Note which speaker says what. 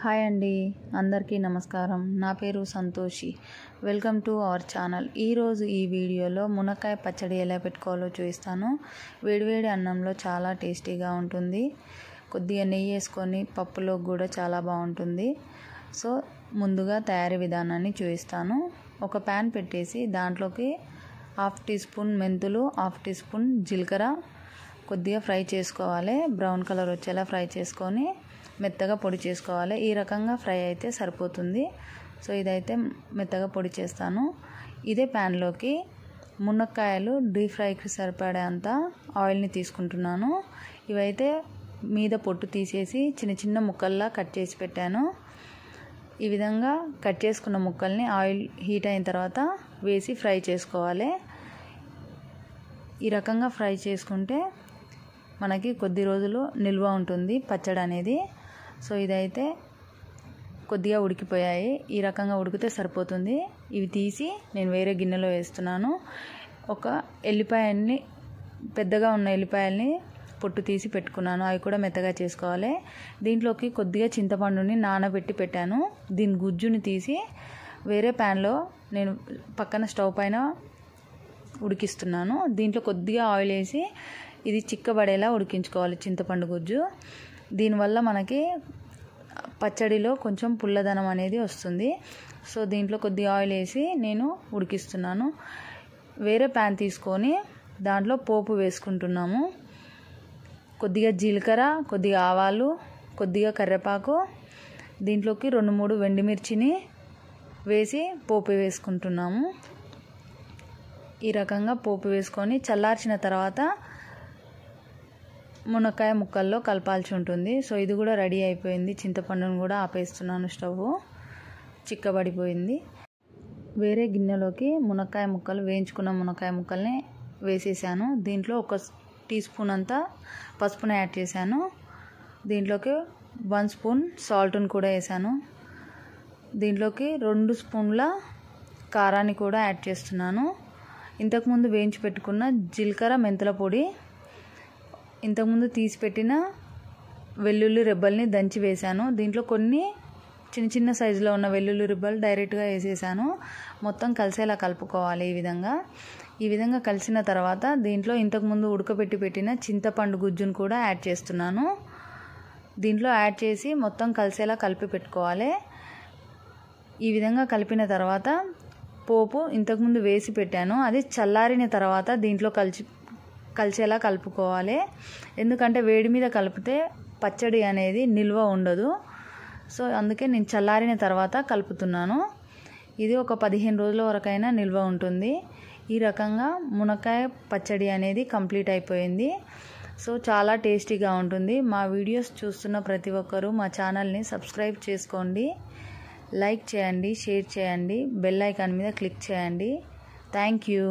Speaker 1: Hi అండి, అందరికీ నమస్కారం. నా పేరు Santoshi. Welcome to our channel. ఈరోజు ఈ వీడియోలో మునక్కాయ పచ్చడి ఎలా పెట్టుకోవాలో చూపిస్తాను. వేడివేడి అన్నంలో చాలా టేస్టీగా ఉంటుంది. కొద్దిగా నెయ్యి వేసుకొని పప్పులో కూడా చాలా బాగుంటుంది. సో ముందుగా తయారీ విధానాన్ని చూపిస్తాను. ఒక ప్యాన్ పెట్టేసి దాంట్లోకి 1/2 టీ స్పూన్ మెంతులు, 1/2 టీ స్పూన్ జీలకర్ర కొద్దిగా ఫ్రై చేసుకోవాలి. బ్రౌన్ కలర్ వచ్చేలా ఫ్రై చేసుకొని మెత్తగా పొడి చేసుకోవాలి. ఈ రకంగా ఫ్రై అయితే సరిపోతుంది. సో ఇదైతే మెత్తగా పొడి చేస్తాను. ఇదే ప్యాన్లోకి మునక్కాయలు డీప్ ఫ్రైకి సరిపడేంత ఆయిల్ని తీసుకుంటున్నాను. ఇవైతే మీద పొట్టు తీసేసి చిన్న చిన్న ముక్కల్లా కట్ చేసి పెట్టాను. ఈ విధంగా కట్ చేసుకున్న ముక్కల్ని ఆయిల్ హీట్ అయిన తర్వాత వేసి ఫ్రై చేసుకోవాలి. ఈ రకంగా ఫ్రై చేసుకుంటే మనకి కొద్ది రోజులు నిల్వ ఉంటుంది పచ్చడి అనేది. సో ఇదైతే కొద్దిగా ఉడికిపోయాయి. ఈ రకంగా ఉడికితే సరిపోతుంది. ఇవి తీసి నేను వేరే గిన్నెలో వేస్తున్నాను. ఒక ఎల్లిపాయల్ని, పెద్దగా ఉన్న ఎల్లిపాయల్ని పొట్టు తీసి పెట్టుకున్నాను. అవి కూడా మెత్తగా చేసుకోవాలి. దీంట్లోకి కొద్దిగా చింతపండుని నానబెట్టి పెట్టాను. దీని గుజ్జుని తీసి వేరే ప్యాన్లో నేను పక్కన స్టవ్ పైన ఉడికిస్తున్నాను. దీంట్లో కొద్దిగా ఆయిల్ వేసి ఇది చిక్కబడేలా ఉడికించుకోవాలి చింతపండు గుజ్జు. దీనివల్ల మనకి పచ్చడిలో కొంచెం పుల్లదనం అనేది వస్తుంది. సో దీంట్లో కొద్దిగా ఆయిల్ వేసి నేను ఉడికిస్తున్నాను. వేరే ప్యాన్ తీసుకొని దాంట్లో పోపు వేసుకుంటున్నాము. కొద్దిగా జీలకర్ర, కొద్దిగా ఆవాలు, కొద్దిగా కరివేపాకు, దీంట్లోకి 2-3 వెండిమిర్చిని వేసి పోపు వేసుకుంటున్నాము. ఈ రకంగా పోపు వేసుకొని చల్లార్చిన తర్వాత మునక్కాయ ముక్కల్లో కలపాల్సి ఉంటుంది. సో ఇది కూడా రెడీ అయిపోయింది. చింతపండును కూడా ఆపేస్తున్నాను. స్టవ్ చిక్కబడిపోయింది. వేరే గిన్నెలోకి మునక్కాయ ముక్కలు, వేయించుకున్న మునక్కాయ ముక్కల్ని వేసేసాను. దీంట్లో 1 టీ స్పూన్ అంతా పసుపుని యాడ్ చేశాను. దీంట్లోకి 1 స్పూన్ సాల్ట్ని కూడా వేసాను. దీంట్లోకి 2 స్పూన్ల కారాన్ని కూడా యాడ్ చేస్తున్నాను. ఇంతకుముందు వేయించి పెట్టుకున్న జీలకర్ర, మెంతుల పొడి, ఇంతకుముందు తీసి పెట్టిన వెల్లుల్లి రెబ్బల్ని దంచి వేశాను. దీంట్లో కొన్ని చిన్న చిన్న సైజులో ఉన్న వెల్లుల్లి రెబ్బలు డైరెక్ట్గా వేసేసాను. మొత్తం కలిసేలా కలుపుకోవాలి. ఈ విధంగా కలిసిన తర్వాత దీంట్లో ఇంతకుముందు ఉడకబెట్టి పెట్టిన చింతపండు గుజ్జును కూడా యాడ్ చేస్తున్నాను. దీంట్లో యాడ్ చేసి మొత్తం కలిసేలా కలిపి పెట్టుకోవాలి. ఈ విధంగా కలిపిన తర్వాత పోపు ఇంతకుముందు వేసి పెట్టాను. అది చల్లారిన తర్వాత దీంట్లో కలిసేలా కలుపుకోవాలి. ఎందుకంటే వేడి మీద కలిపితే పచ్చడి అనేది నిల్వ ఉండదు. సో అందుకే నేను చల్లారిన తర్వాత కలుపుతున్నాను. ఇది ఒక 15 రోజుల వరకైనా నిల్వ ఉంటుంది. ఈ రకంగా మునక్కాయ పచ్చడి అనేది కంప్లీట్ అయిపోయింది. సో చాలా టేస్టీగా ఉంటుంది. మా వీడియోస్ చూస్తున్న ప్రతి ఒక్కరూ మా ఛానల్ని సబ్స్క్రైబ్ చేసుకోండి, లైక్ చేయండి, షేర్ చేయండి, బెల్ ఐకాన్ మీద క్లిక్ చేయండి. Thank you.